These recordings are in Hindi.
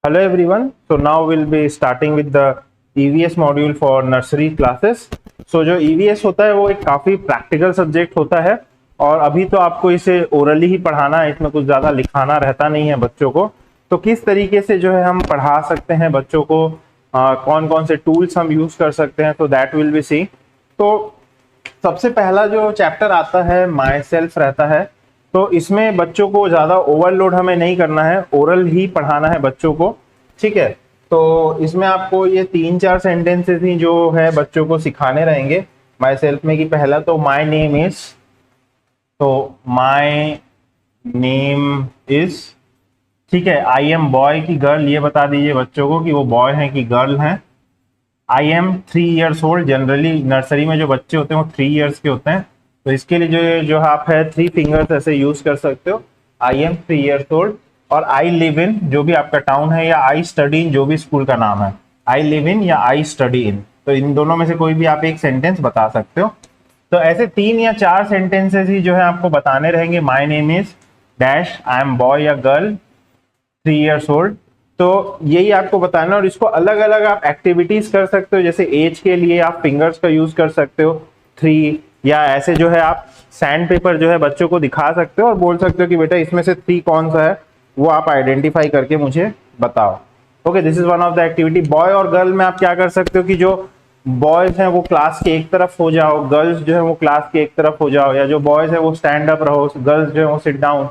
Hello everyone. So now we'll be starting with the EVS module for nursery classes. So जो EVS होता है वो एक काफ़ी प्रैक्टिकल सब्जेक्ट होता है और अभी तो आपको इसे ओरली ही पढ़ाना है, इसमें कुछ ज़्यादा लिखाना रहता नहीं है बच्चों को। तो किस तरीके से जो है हम पढ़ा सकते हैं बच्चों को, कौन कौन से टूल्स हम यूज़ कर सकते हैं, तो दैट विल बी सी। तो सबसे पहला जो चैप्टर आता है माई सेल्फ रहता है। तो इसमें बच्चों को ज़्यादा ओवरलोड हमें नहीं करना है, ओरल ही पढ़ाना है बच्चों को, ठीक है। तो इसमें आपको ये 3-4 सेंटेंसेस ही जो है बच्चों को सिखाने रहेंगे माई सेल्फ में। कि पहला तो माई नेम इज, तो माई नेम इज, ठीक है। आई एम बॉय की गर्ल, ये बता दीजिए बच्चों को कि वो बॉय हैं कि गर्ल हैं। आई am 3 years old, generally nursery में जो बच्चे होते हैं वो 3 years के होते हैं, तो इसके लिए जो आप है 3 fingers ऐसे यूज कर सकते हो। आई एम 3 years ओल्ड। और आई लिव इन, जो भी आपका टाउन है, या आई स्टडी इन, जो भी स्कूल का नाम है, आई लिव इन या आई स्टडी इन, तो इन दोनों में से कोई भी आप एक सेंटेंस बता सकते हो। तो ऐसे 3 या 4 सेंटेंसेस ही जो है आपको बताने रहेंगे। माई name is dash, I am boy या गर्ल 3 years ओल्ड। तो यही आपको बताना, और इसको अलग अलग आप एक्टिविटीज कर सकते हो। जैसे एज के लिए आप फिंगर्स का यूज कर सकते हो 3, या ऐसे जो है आप सैंड पेपर जो है बच्चों को दिखा सकते हो और बोल सकते हो कि बेटा इसमें से 3 कौन सा है, वो आप आइडेंटिफाई करके मुझे बताओ। Okay, this is one of the activity. Boy और गर्ल में आप क्या कर सकते हो कि जो बॉयज हैं वो क्लास के एक तरफ हो जाओ, गर्ल्स जो है वो क्लास के एक तरफ हो जाओ, या जो बॉयज है वो स्टैंड अप रहो, गर्ल्स जो है वो सिट डाउन।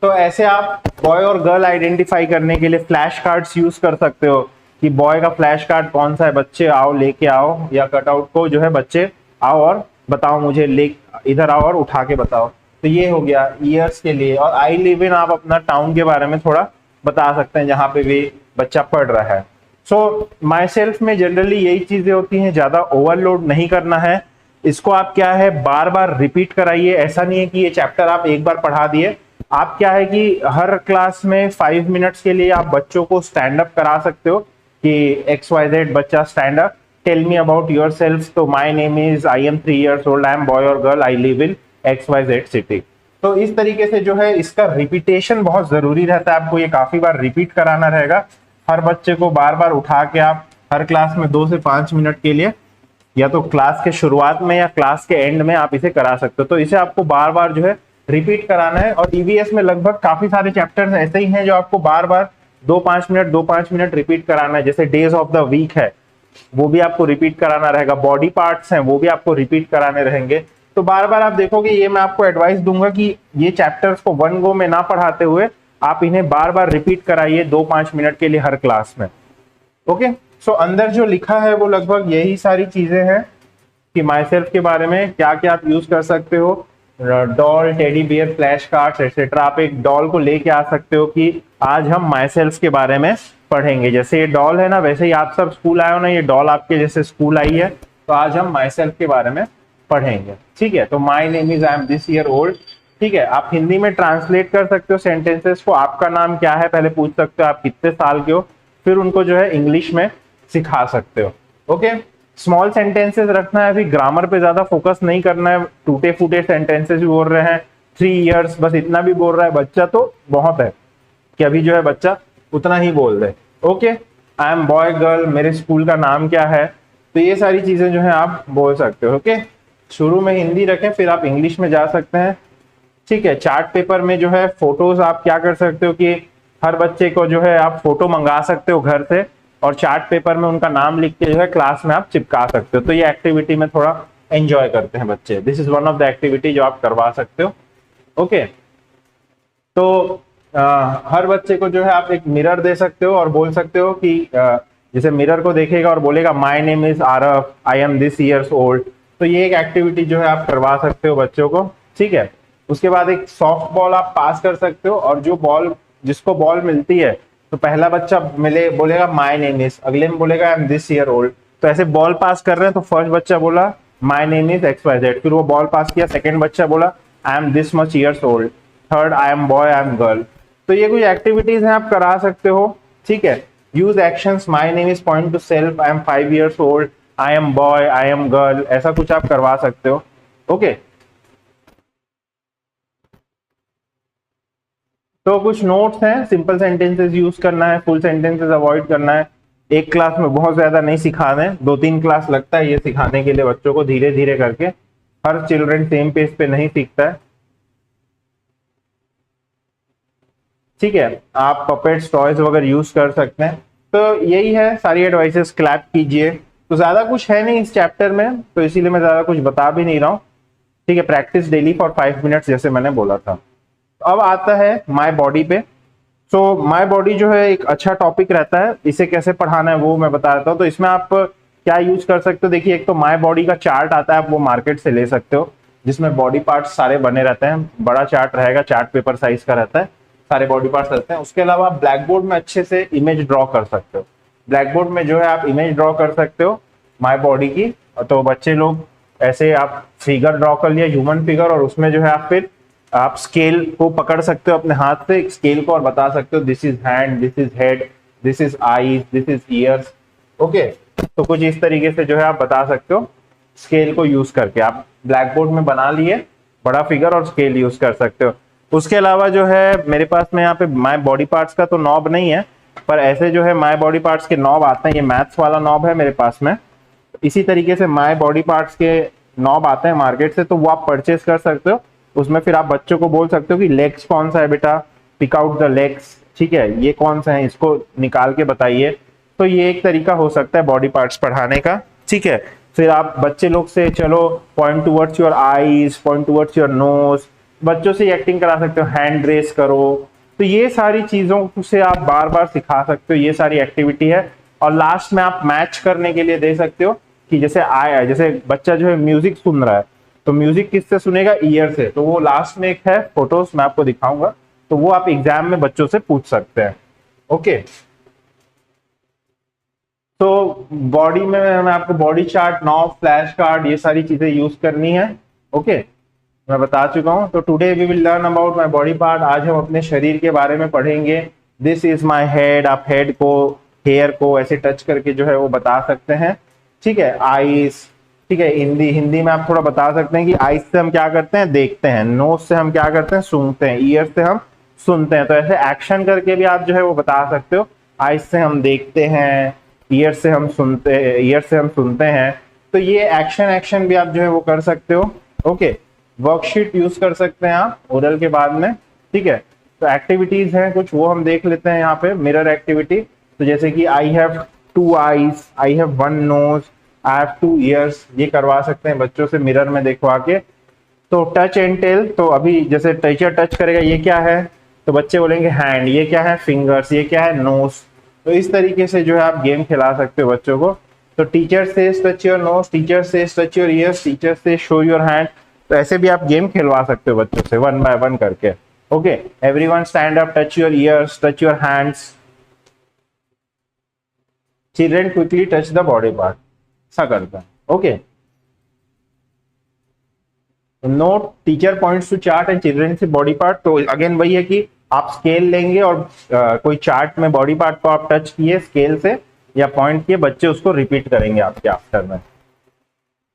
तो ऐसे आप बॉय और गर्ल आइडेंटिफाई करने के लिए फ्लैश कार्ड्स यूज कर सकते हो कि बॉय का फ्लैश कार्ड कौन सा है, बच्चे आओ लेके आओ, या कटआउट को जो है बच्चे आओ और बताओ मुझे, ले इधर आओ और उठा के बताओ। तो ये हो गया ईयर्स के लिए। और आई लिव इन, आप अपना टाउन के बारे में थोड़ा बता सकते हैं जहाँ पे भी बच्चा पढ़ रहा है। सो माई सेल्फ में जनरली यही चीजें होती हैं, ज्यादा ओवरलोड नहीं करना है। इसको आप क्या है बार बार रिपीट कराइए। ऐसा नहीं है कि ये चैप्टर आप एक बार पढ़ा दिए, आप क्या है कि हर क्लास में 5 मिनट्स के लिए आप बच्चों को स्टैंड अप करा सकते हो कि XYZ बच्चा stand up, tell me about yourself. तो my name is, I am 3 years old, I am boy और girl, I live in XYZ city. तो इस तरीके से जो है इसका रिपीटेशन बहुत जरूरी रहता है, आपको ये काफी बार रिपीट कराना रहेगा। हर बच्चे को बार बार उठा के आप हर क्लास में 2 से 5 मिनट के लिए, या तो क्लास के शुरुआत में या क्लास के एंड में आप इसे करा सकते हो। तो इसे आपको बार बार जो है रिपीट कराना है। और ईवीएस में लगभग काफी सारे चैप्टर्स ऐसे ही हैं जो आपको बार बार 2-5 मिनट रिपीट कराना है। जैसे डेज ऑफ द वीक है, वो भी आपको रिपीट कराना रहेगा। बॉडी पार्ट्स हैं, वो भी आपको रिपीट कराने रहेंगे। तो बार बार आप देखोगे, ये मैं आपको एडवाइस दूंगा कि ये चैप्टर्स को वन गो में ना पढ़ाते हुए आप इन्हें बार बार रिपीट कराइए 2-5 मिनट के लिए हर क्लास में। ओके, सो अंदर जो लिखा है वो लगभग यही सारी चीजें हैं कि माई सेल्फ के बारे में क्या क्या आप यूज कर सकते हो। Doll, teddy bear, flash cards etcetera. आप एक डॉल को लेके आ सकते हो कि आज हम माई सेल्फ के बारे में पढ़ेंगे। जैसे ये डॉल है ना, वैसे ही आप सब स्कूल आए हो ना, ये डॉल आपके जैसे स्कूल आई है, तो आज हम माई सेल्फ के बारे में पढ़ेंगे, ठीक है। तो my name is, I am this year old, ठीक है। आप हिंदी में ट्रांसलेट कर सकते हो सेंटेंसेस को। आपका नाम क्या है पहले पूछ सकते हो, आप कितने साल के हो, फिर उनको जो है इंग्लिश में सिखा सकते हो। ओके, स्मॉल सेंटेंसेस रखना है, अभी ग्रामर पे ज्यादा फोकस नहीं करना है। टूटे फूटे सेंटेंसेस भी बोल रहे हैं, 3 years, बस इतना भी बोल रहा है बच्चा तो बहुत है कि अभी जो है बच्चा उतना ही बोल दे। Okay, I am boy girl, मेरे स्कूल का नाम क्या है, तो ये सारी चीजें जो है आप बोल सकते हो। ओके, शुरू में हिंदी रखें, फिर आप इंग्लिश में जा सकते हैं, ठीक है। चार्ट पेपर में जो है फोटोज आप क्या कर सकते हो कि हर बच्चे को जो है आप फोटो मंगा सकते हो घर से, और चार्ट पेपर में उनका नाम लिख के जो है क्लास में आप चिपका सकते हो। तो ये एक्टिविटी में थोड़ा एंजॉय करते हैं बच्चे। This is one of the activity जो आप करवा सकते हो। ओके, तो हर बच्चे को जो है आप एक मिरर दे सकते हो और बोल सकते हो कि जैसे मिरर को देखेगा और बोलेगा my name is Arif, I am this years old. तो ये एक एक्टिविटी जो है आप करवा सकते हो बच्चों को, ठीक है। उसके बाद एक सॉफ्ट बॉल आप पास कर सकते हो, और जो बॉल, जिसको बॉल मिलती है, तो पहला बच्चा मिले बोलेगा माई नेम इज, अगले में बोलेगा आई एम दिस ईयर ओल्ड। तो ऐसे बॉल पास कर रहे हैं, तो फर्स्ट बच्चा बोला माई नेम इज XYZ, फिर वो बॉल पास किया, सेकेंड बच्चा बोला आई am this much years old, third I am boy, I am girl. तो ये कुछ एक्टिविटीज हैं आप करा सकते हो, ठीक है। Use actions, my name is point two self, I am 5 years old, I am boy, I am girl, ऐसा कुछ आप करवा सकते हो। ओके, तो कुछ नोट्स हैं, सिंपल सेंटेंसेस यूज करना है, फुल सेंटेंसेस अवॉइड करना है। एक क्लास में बहुत ज्यादा नहीं सिखाना है, 2-3 क्लास लगता है ये सिखाने के लिए बच्चों को, धीरे धीरे करके। हर चिल्ड्रन सेम पेज पे नहीं सीखता है, ठीक है। आप पपेट्स टॉयज वगैरह यूज कर सकते हैं। तो यही है सारी एडवाइसेस, क्लैप कीजिए। तो ज्यादा कुछ है नहीं इस चैप्टर में, तो इसीलिए मैं ज्यादा कुछ बता भी नहीं रहा हूँ, ठीक है। प्रैक्टिस डेली फॉर 5 मिनट्स, जैसे मैंने बोला था। अब आता है माय बॉडी पे। सो माय बॉडी जो है एक अच्छा टॉपिक रहता है, इसे कैसे पढ़ाना है वो मैं बता देता हूँ। तो इसमें आप क्या यूज कर सकते हो, देखिए, एक तो माय बॉडी का चार्ट आता है, आप वो मार्केट से ले सकते हो, जिसमें बॉडी पार्ट्स सारे बने रहते हैं। बड़ा चार्ट रहेगा, चार्ट पेपर साइज का रहता है, सारे बॉडी पार्ट्स रहते हैं। उसके अलावा आप ब्लैक बोर्ड में अच्छे से इमेज ड्रॉ कर सकते हो। ब्लैक बोर्ड में जो है आप इमेज ड्रॉ कर सकते हो माय बॉडी की। तो बच्चे लोग ऐसे, आप फिगर ड्रॉ कर लिया, ह्यूमन फिगर, और उसमें जो है आप फिर आप स्केल को पकड़ सकते हो अपने हाथ से, स्केल को, और बता सकते हो this is hand, this is head, this is eyes, this is years. Okay, तो कुछ इस तरीके से जो है आप बता सकते हो स्केल को यूज करके। आप ब्लैक बोर्ड में बना लिए बड़ा फिगर, और स्केल यूज कर सकते हो। उसके अलावा जो है मेरे पास में यहाँ पे माय बॉडी पार्ट्स का तो नॉब नहीं है, पर ऐसे जो है माय बॉडी पार्ट्स के नॉब आते हैं। ये मैथ्स वाला नॉब है मेरे पास में। इसी तरीके से माय बॉडी पार्ट्स के नॉब आते हैं मार्केट से, तो वो आप परचेस कर सकते हो। उसमें फिर आप बच्चों को बोल सकते हो कि लेग्स कौन सा है बेटा, पिक आउट द लेग्स, ठीक है, ये कौन सा है, इसको निकाल के बताइए। तो ये एक तरीका हो सकता है बॉडी पार्ट्स पढ़ाने का, ठीक है। फिर आप बच्चे लोग से, चलो, point towards your eyes, point towards your nose, बच्चों से एक्टिंग करा सकते हो, हैंड रेस करो। तो ये सारी चीजों से आप बार बार सिखा सकते हो, ये सारी एक्टिविटी है। और लास्ट में आप मैच करने के लिए दे सकते हो कि जैसे आया, जैसे बच्चा जो है म्यूजिक सुन रहा है, तो म्यूजिक किससे सुनेगा, ईयर से। तो वो लास्ट में एक है फोटोज, मैं आपको दिखाऊंगा, तो वो आप एग्जाम में बच्चों से पूछ सकते हैं। ओके, तो बॉडी में मैं आपको body chart, knob, flash card, ये सारी चीजें यूज करनी है। ओके, मैं बता चुका हूं। तो today we will learn about my body part. आज हम अपने शरीर के बारे में पढ़ेंगे। दिस इज माय हेड, आप हेड को, हेयर को ऐसे टच करके जो है वो बता सकते हैं, ठीक है। आईज, ठीक है। हिंदी हिंदी में आप थोड़ा बता सकते हैं कि आईज से हम क्या करते हैं, देखते हैं। नोज से हम क्या करते हैं, सूंघते हैं। ईयर से हम सुनते हैं। तो ऐसे एक्शन करके भी आप जो है वो बता सकते हो। आईज से हम देखते हैं, ईयर से हम सुनते, ईयर से हम सुनते हैं। तो ये एक्शन एक्शन भी आप जो है वो कर सकते हो। ओके, वर्कशीट यूज कर सकते हैं आप ओरल के बाद में, ठीक है। तो एक्टिविटीज हैं कुछ, वो हम देख लेते हैं यहाँ पे। मिरर एक्टिविटी, तो जैसे कि I have 2 eyes, I have 1 nose, I have 2 ears, ये करवा सकते हैं बच्चों से मिरर में देखवा के। तो टच एंड टेल, तो अभी जैसे टीचर टच करेगा, ये क्या है, तो बच्चे बोलेंगे हैंड, ये क्या है, फिंगर्स, ये क्या है, नोज। तो इस तरीके से जो है आप गेम खिला सकते हो बच्चों को। तो टीचर से टच योर नोज, टीचर से टच योर ईयर्स, टीचर से शो योर हैंड। तो ऐसे भी आप गेम खिलवा सकते हो बच्चों से, 1 बाय 1 करके। Okay, everyone stand up, touch your ears, touch your hands, children quickly touch the body part, ऐसा करता है। Okay, note, teacher points to chart and children से बॉडी पार्ट। तो अगेन वही है कि आप स्केल लेंगे और कोई चार्ट में बॉडी पार्ट को आप टच किए स्केल से या पॉइंट किए, बच्चे उसको रिपीट करेंगे आपके आफ्टर में,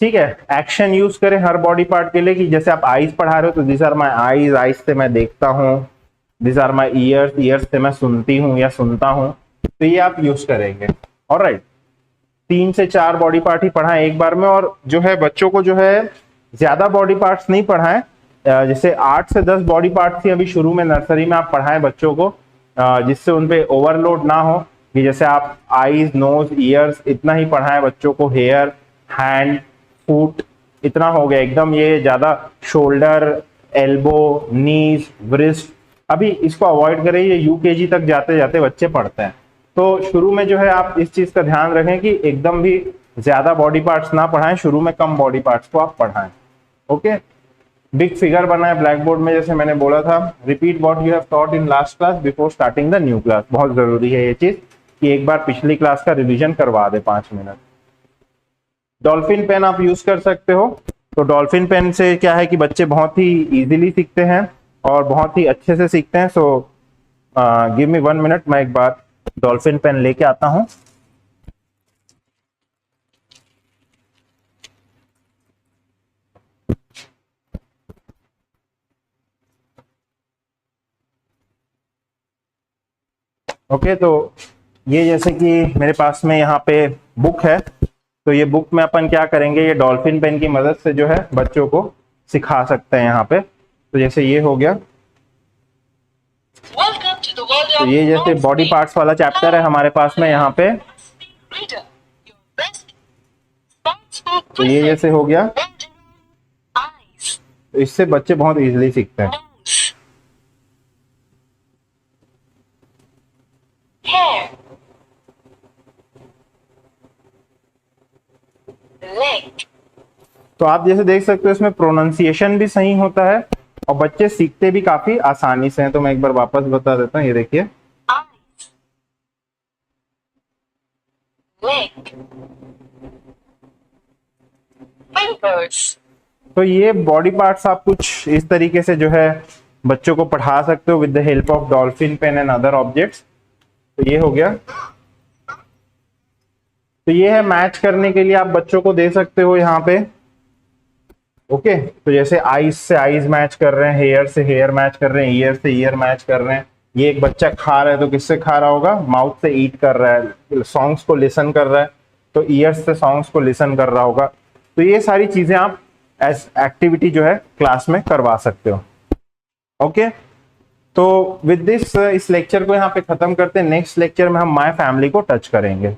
ठीक है। एक्शन यूज करें हर बॉडी पार्ट के लिए, कि जैसे आप आईज पढ़ा रहे हो, तो this are my eyes, eyes से मैं देखता हूँ। This are my ears, ears से मैं सुनती हूँ या सुनता हूँ। तो ये आप यूज करेंगे। ऑलराइट, 3 से 4 बॉडी पार्ट ही पढ़ाएं एक बार में, और जो है बच्चों को जो है ज्यादा बॉडी पार्ट्स नहीं पढ़ाएं। जैसे 8 से 10 बॉडी पार्ट्स ही अभी शुरू में नर्सरी में आप पढ़ाएं बच्चों को, जिससे उन पे ओवरलोड ना हो। कि जैसे आप आईज, नोज, ईयर्स इतना ही पढ़ाएं बच्चों को, हेयर, हैंड, फुट, इतना हो गया एकदम। ये ज्यादा शोल्डर, एल्बो, नीज, ब्रिस्ट, अभी इसको अवॉइड करें। ये यूकेजी तक जाते जाते बच्चे पढ़ते हैं। तो शुरू में जो है आप इस चीज का ध्यान रखें कि एकदम भी ज्यादा बॉडी पार्ट्स ना पढ़ाएं, शुरू में कम बॉडी पार्ट्स को आप पढ़ाएं। ओके, बिग फिगर बनाए ब्लैक बोर्ड में, जैसे मैंने बोला था। Repeat what you have taught in last class before starting the new class. बहुत जरूरी है ये चीज कि एक बार पिछली क्लास का रिवीजन करवा दे 5 मिनट। डॉल्फिन पेन आप यूज कर सकते हो। तो डॉल्फिन पेन से क्या है कि बच्चे बहुत ही इजीली सीखते हैं और बहुत ही अच्छे से सीखते हैं। सो गिव मी 1 मिनट, मैं एक बार डॉल्फिन पेन लेके आता हूं। ओके, तो ये जैसे कि मेरे पास में यहाँ पे बुक है, तो ये बुक में अपन क्या करेंगे, ये डॉल्फिन पेन की मदद से जो है बच्चों को सिखा सकते हैं यहाँ पे। तो जैसे ये हो गया, तो ये जैसे बॉडी पार्ट्स वाला चैप्टर है हमारे पास में यहाँ पे, तो ये जैसे हो गया, तो इससे बच्चे बहुत इजीली सीखते हैं। तो आप जैसे देख सकते हो इसमें प्रोनाउंसिएशन भी सही होता है और बच्चे सीखते भी काफी आसानी से हैं। तो मैं एक बार वापस बता देता हूँ, ये देखिए, तो ये बॉडी पार्ट्स आप कुछ इस तरीके से जो है बच्चों को पढ़ा सकते हो with the help of dolphin pen and other objects. तो ये हो गया, तो ये है मैच करने के लिए आप बच्चों को दे सकते हो यहाँ पे। ओके, तो जैसे आईज से आईज मैच कर रहे हैं, हेयर से हेयर मैच कर रहे हैं, ईयर से ईयर मैच कर रहे हैं। ये एक बच्चा खा रहा है तो किससे खा रहा होगा, माउथ से ईट कर रहा है, सॉन्ग्स को लिसन कर रहा है तो ईयर्स से सॉन्ग्स को लिसन कर रहा होगा। तो ये सारी चीजें आप एज एक्टिविटी जो है क्लास में करवा सकते हो। ओके, तो विद दिस इस लेक्चर को यहाँ पे खत्म करते हैं। नेक्स्ट लेक्चर में हम माय फैमिली को टच करेंगे।